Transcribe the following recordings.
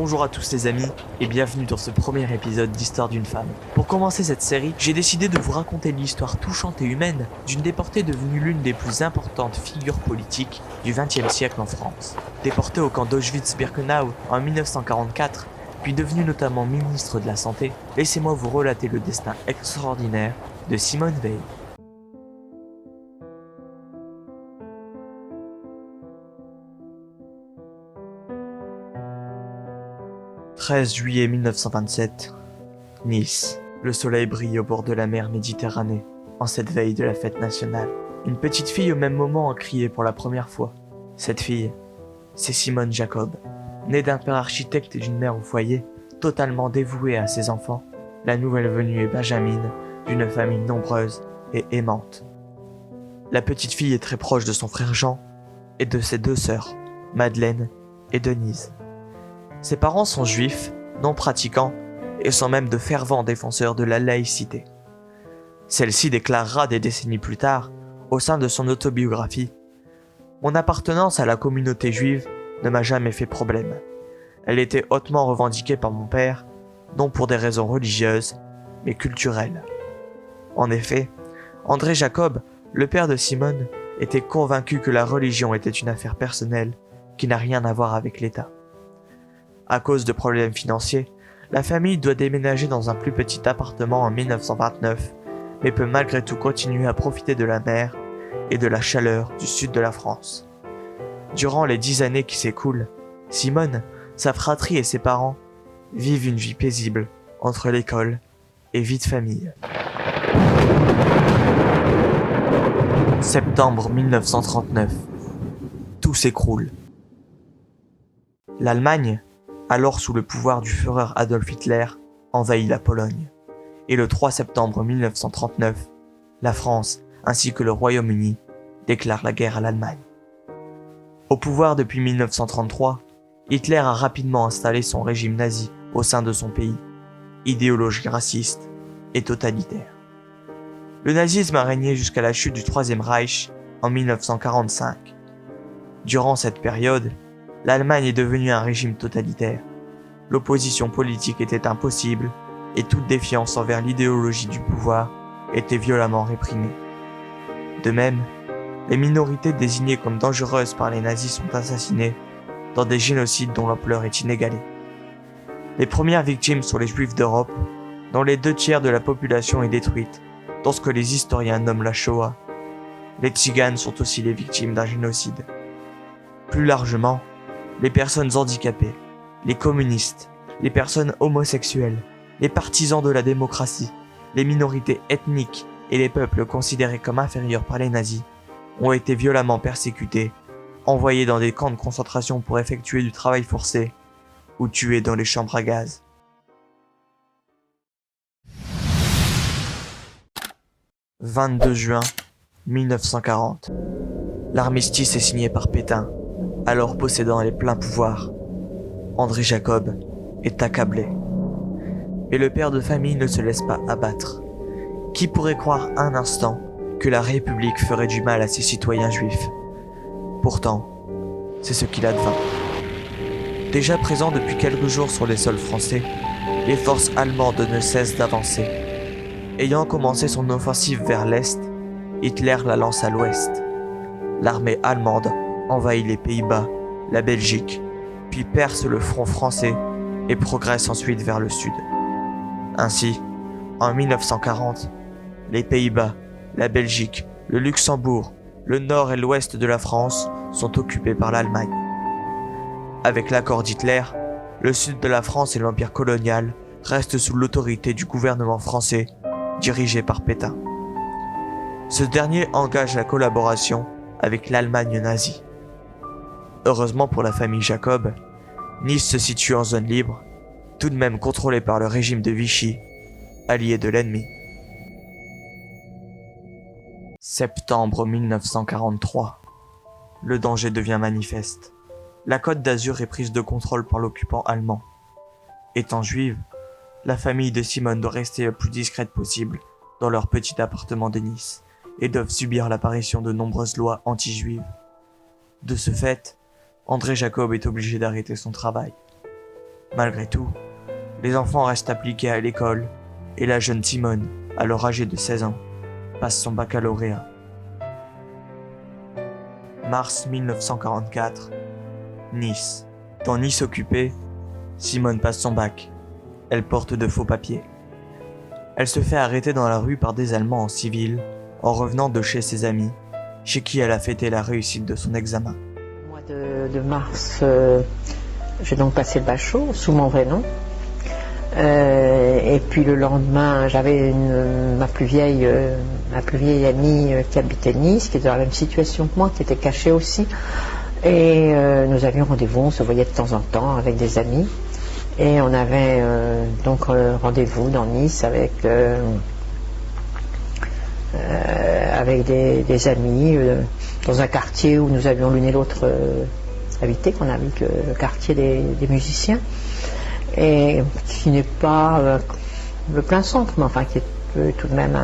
Bonjour à tous les amis et bienvenue dans ce premier épisode d'Histoire d'une femme. Pour commencer cette série, j'ai décidé de vous raconter l'histoire touchante et humaine d'une déportée devenue l'une des plus importantes figures politiques du XXe siècle en France. Déportée au camp d'Auschwitz-Birkenau en 1944, puis devenue notamment ministre de la Santé, laissez-moi vous relater le destin extraordinaire de Simone Veil. 13 juillet 1927, Nice. Le soleil brille au bord de la mer Méditerranée, en cette veille de la fête nationale. Une petite fille au même moment a crié pour la première fois. Cette fille, c'est Simone Jacob. Née d'un père architecte et d'une mère au foyer, totalement dévouée à ses enfants, la nouvelle venue est Benjamine, d'une famille nombreuse et aimante. La petite fille est très proche de son frère Jean et de ses deux sœurs, Madeleine et Denise. Ses parents sont juifs, non pratiquants, et sont même de fervents défenseurs de la laïcité. Celle-ci déclarera des décennies plus tard, au sein de son autobiographie, « Mon appartenance à la communauté juive ne m'a jamais fait problème. Elle était hautement revendiquée par mon père, non pour des raisons religieuses, mais culturelles. » En effet, André Jacob, le père de Simone, était convaincu que la religion était une affaire personnelle qui n'a rien à voir avec l'État. À cause de problèmes financiers, la famille doit déménager dans un plus petit appartement en 1929, mais peut malgré tout continuer à profiter de la mer et de la chaleur du sud de la France. Durant les 10 années qui s'écoulent, Simone, sa fratrie et ses parents vivent une vie paisible entre l'école et vie de famille. Septembre 1939. Tout s'écroule. L'Allemagne, alors sous le pouvoir du Führer Adolf Hitler, envahit la Pologne. Et le 3 septembre 1939, la France, ainsi que le Royaume-Uni, déclarent la guerre à l'Allemagne. Au pouvoir depuis 1933, Hitler a rapidement installé son régime nazi au sein de son pays, idéologie raciste et totalitaire. Le nazisme a régné jusqu'à la chute du Troisième Reich en 1945. Durant cette période, l'Allemagne est devenue un régime totalitaire. L'opposition politique était impossible et toute défiance envers l'idéologie du pouvoir était violemment réprimée. De même, les minorités désignées comme dangereuses par les nazis sont assassinées dans des génocides dont l'ampleur est inégalée. Les premières victimes sont les Juifs d'Europe, dont les 2/3 de la population est détruite, dans ce que les historiens nomment la Shoah. Les Tziganes sont aussi les victimes d'un génocide. Plus largement, les personnes handicapées, les communistes, les personnes homosexuelles, les partisans de la démocratie, les minorités ethniques et les peuples considérés comme inférieurs par les nazis ont été violemment persécutés, envoyés dans des camps de concentration pour effectuer du travail forcé ou tués dans les chambres à gaz. « 22 juin 1940. L'armistice est signé par Pétain, alors possédant les pleins pouvoirs. André Jacob est accablé. Mais le père de famille ne se laisse pas abattre. Qui pourrait croire un instant que la République ferait du mal à ses citoyens juifs? Pourtant, c'est ce qu'il advint. Déjà présent depuis quelques jours sur les sols français, les forces allemandes ne cessent d'avancer. Ayant commencé son offensive vers l'est, Hitler la lance à l'ouest. L'armée allemande envahit les Pays-Bas, la Belgique, puis perce le front français et progresse ensuite vers le sud. Ainsi, en 1940, les Pays-Bas, la Belgique, le Luxembourg, le nord et l'ouest de la France sont occupés par l'Allemagne. Avec l'accord d'Hitler, le sud de la France et l'empire colonial restent sous l'autorité du gouvernement français, dirigé par Pétain. Ce dernier engage la collaboration avec l'Allemagne nazie. Heureusement pour la famille Jacob, Nice se situe en zone libre, tout de même contrôlée par le régime de Vichy, allié de l'ennemi. Septembre 1943. Le danger devient manifeste. La Côte d'Azur est prise de contrôle par l'occupant allemand. Étant juive, la famille de Simone doit rester le plus discrète possible dans leur petit appartement de Nice et doivent subir l'apparition de nombreuses lois anti-juives. De ce fait, André Jacob est obligé d'arrêter son travail. Malgré tout, les enfants restent appliqués à l'école et la jeune Simone, alors âgée de 16 ans, passe son baccalauréat. Mars 1944, Nice. Dans Nice occupée, Simone passe son bac. Elle porte de faux papiers. Elle se fait arrêter dans la rue par des Allemands en civil en revenant de chez ses amis, chez qui elle a fêté la réussite de son examen. Au mois de mars, j'ai donc passé le bachot sous mon vrai nom. Et puis le lendemain, j'avais ma plus vieille amie qui habitait Nice, qui était dans la même situation que moi, qui était cachée aussi. Et nous avions rendez-vous, on se voyait de temps en temps avec des amis. Et on avait donc rendez-vous dans Nice avec des amis dans un quartier où nous avions l'une et l'autre habité, qu'on a vu que le quartier des musiciens, et qui n'est pas le plein centre, mais enfin qui est tout de même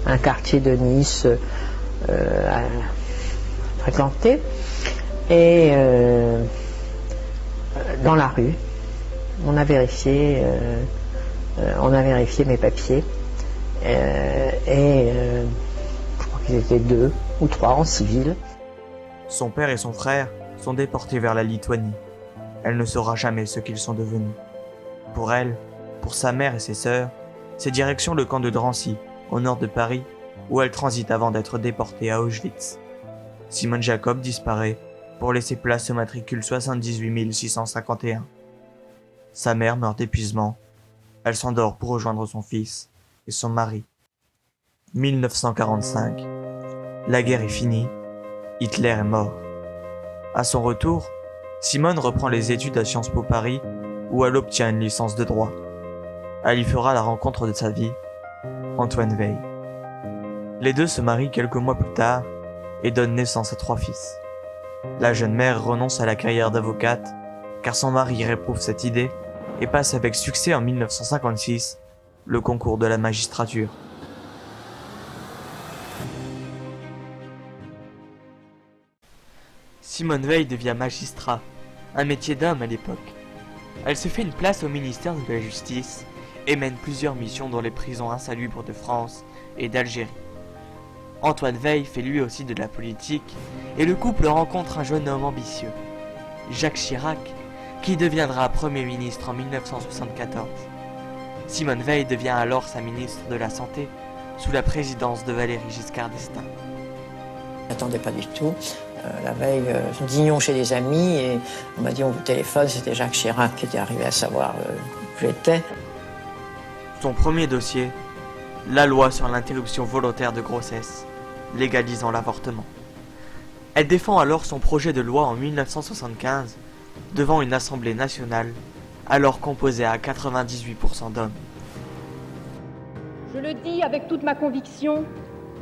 un quartier de Nice fréquenté. Et dans la rue, on a vérifié mes papiers et je crois qu'ils étaient 2 ou 3 en civil. Son père et son frère sont déportés vers la Lituanie. Elle ne saura jamais ce qu'ils sont devenus. Pour elle, pour sa mère et ses sœurs, c'est direction le camp de Drancy, au nord de Paris, où elle transite avant d'être déportée à Auschwitz. Simone Jacob disparaît pour laisser place au matricule 78 651. Sa mère meurt d'épuisement. Elle s'endort pour rejoindre son fils et son mari. 1945. La guerre est finie. Hitler est mort. À son retour, Simone reprend les études à Sciences Po Paris, où elle obtient une licence de droit. Elle y fera la rencontre de sa vie, Antoine Weil. Les deux se marient quelques mois plus tard et donnent naissance à 3 fils. La jeune mère renonce à la carrière d'avocate, car son mari réprouve cette idée et passe avec succès en 1956 le concours de la magistrature. Simone Weil devient magistrat, un métier d'homme à l'époque. Elle se fait une place au ministère de la Justice et mène plusieurs missions dans les prisons insalubres de France et d'Algérie. Antoine Weil fait lui aussi de la politique et le couple rencontre un jeune homme ambitieux, Jacques Chirac, qui deviendra Premier ministre en 1974. Simone Weil devient alors sa ministre de la Santé sous la présidence de Valéry Giscard d'Estaing. Je n'attendais pas du tout. La veille, nous dînions chez des amis et on m'a dit au téléphone, c'était Jacques Chirac qui était arrivé à savoir où j'étais. Son premier dossier, la loi sur l'interruption volontaire de grossesse, légalisant l'avortement. Elle défend alors son projet de loi en 1975 devant une assemblée nationale alors composée à 98% d'hommes. Je le dis avec toute ma conviction,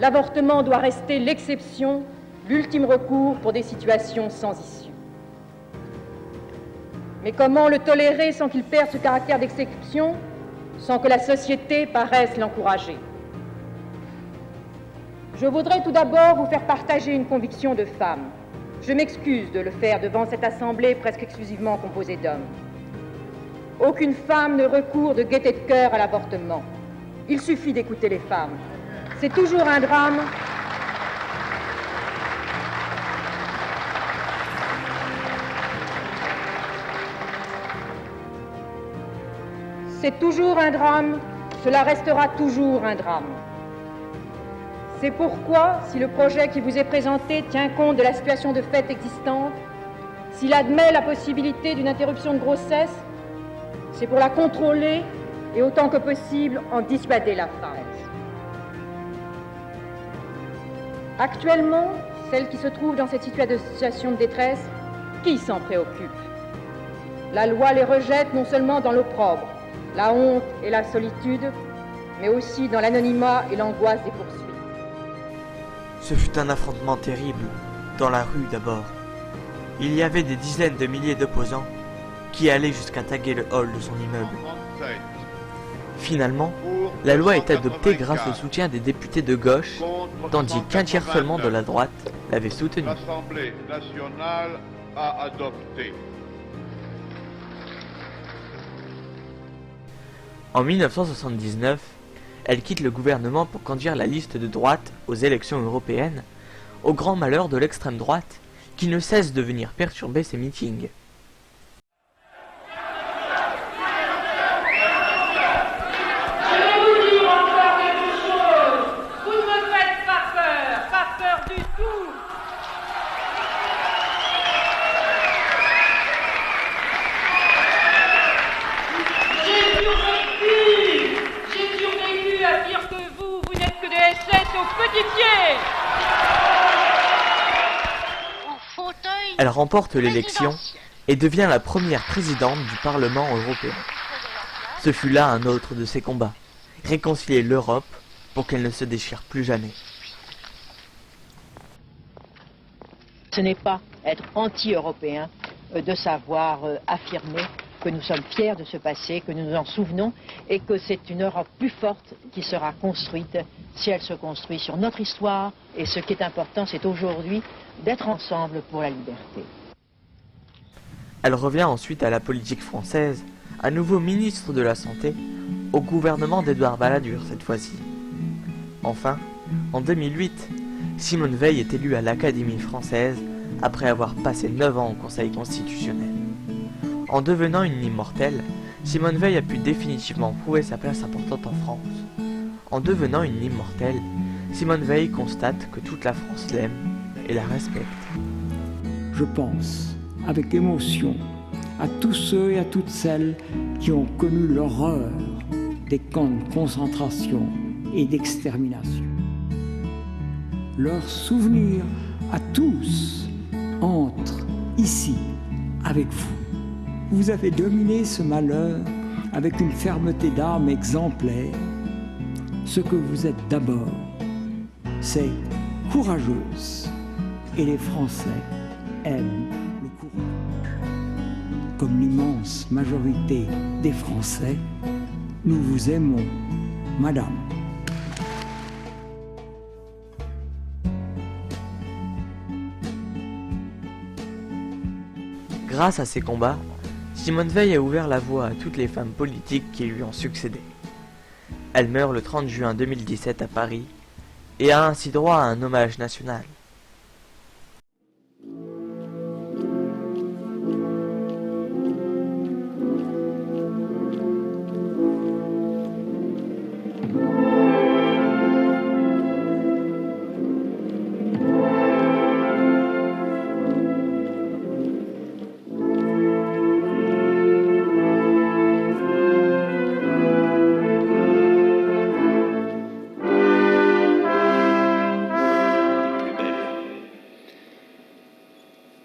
l'avortement doit rester l'exception, l'ultime recours pour des situations sans issue. Mais comment le tolérer sans qu'il perde ce caractère d'exception, sans que la société paraisse l'encourager? Je voudrais tout d'abord vous faire partager une conviction de femme. Je m'excuse de le faire devant cette assemblée presque exclusivement composée d'hommes. Aucune femme ne recourt de gaieté de cœur à l'avortement. Il suffit d'écouter les femmes. C'est toujours un drame. C'est toujours un drame, cela restera toujours un drame. C'est pourquoi, si le projet qui vous est présenté tient compte de la situation de fait existante, s'il admet la possibilité d'une interruption de grossesse, c'est pour la contrôler et autant que possible en dissuader la phase. Actuellement, celles qui se trouvent dans cette situation de détresse, qui s'en préoccupe? La loi les rejette non seulement dans l'opprobre, la honte et la solitude, mais aussi dans l'anonymat et l'angoisse des poursuites. Ce fut un affrontement terrible, dans la rue d'abord. Il y avait des dizaines de milliers d'opposants qui allaient jusqu'à taguer le hall de son immeuble. Finalement, la loi est adoptée grâce au soutien des députés de gauche, tandis qu'un tiers seulement de la droite l'avait soutenue. L'Assemblée nationale à adopter. En 1979, elle quitte le gouvernement pour conduire la liste de droite aux élections européennes, au grand malheur de l'extrême droite, qui ne cesse de venir perturber ses meetings. Elle remporte l'élection et devient la première présidente du Parlement européen. Ce fut là un autre de ses combats, réconcilier l'Europe pour qu'elle ne se déchire plus jamais. Ce n'est pas être anti-européen de savoir affirmer que nous sommes fiers de ce passé, que nous nous en souvenons et que c'est une Europe plus forte qui sera construite si elle se construit sur notre histoire. Et ce qui est important, c'est aujourd'hui d'être ensemble pour la liberté. Elle revient ensuite à la politique française, à nouveau ministre de la Santé, au gouvernement d'Édouard Balladur cette fois-ci. Enfin, en 2008, Simone Veil est élue à l'Académie française après avoir passé 9 ans au Conseil constitutionnel. En devenant une immortelle, Simone Veil a pu définitivement prouver sa place importante en France. En devenant une immortelle, Simone Veil constate que toute la France l'aime et la respecte. Je pense avec émotion à tous ceux et à toutes celles qui ont connu l'horreur des camps de concentration et d'extermination. Leur souvenir à tous entre ici avec vous. Vous avez dominé ce malheur avec une fermeté d'âme exemplaire. Ce que vous êtes d'abord, c'est courageuse. Et les Français aiment le courage. Comme l'immense majorité des Français, nous vous aimons, Madame. Grâce à ses combats, Simone Veil a ouvert la voie à toutes les femmes politiques qui lui ont succédé. Elle meurt le 30 juin 2017 à Paris et a ainsi droit à un hommage national.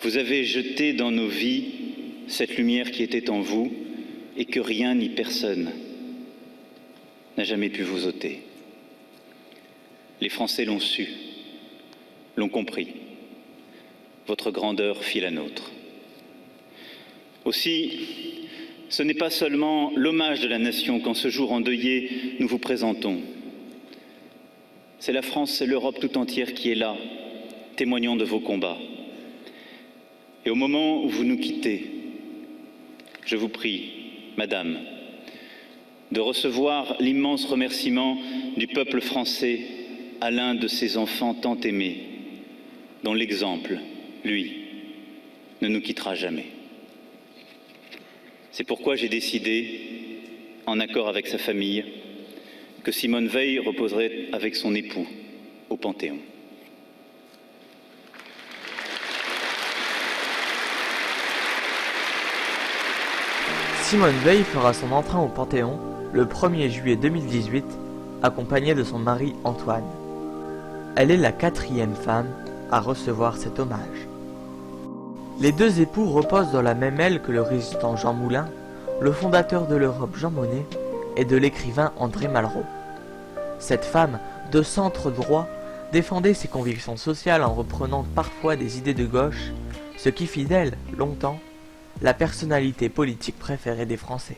Vous avez jeté dans nos vies cette lumière qui était en vous et que rien ni personne n'a jamais pu vous ôter. Les Français l'ont su, l'ont compris. Votre grandeur fit la nôtre. Aussi, ce n'est pas seulement l'hommage de la nation qu'en ce jour endeuillé nous vous présentons. C'est la France, c'est l'Europe tout entière qui est là, témoignant de vos combats. Et au moment où vous nous quittez, je vous prie, Madame, de recevoir l'immense remerciement du peuple français à l'un de ses enfants tant aimés, dont l'exemple, lui, ne nous quittera jamais. C'est pourquoi j'ai décidé, en accord avec sa famille, que Simone Veil reposerait avec son époux au Panthéon. Simone Veil fera son entrée au Panthéon le 1er juillet 2018, accompagnée de son mari Antoine. Elle est la 4e femme à recevoir cet hommage. Les deux époux reposent dans la même aile que le résistant Jean Moulin, le fondateur de l'Europe Jean Monnet et de l'écrivain André Malraux. Cette femme, de centre droit, défendait ses convictions sociales en reprenant parfois des idées de gauche, ce qui fit d'elle, longtemps, la personnalité politique préférée des Français.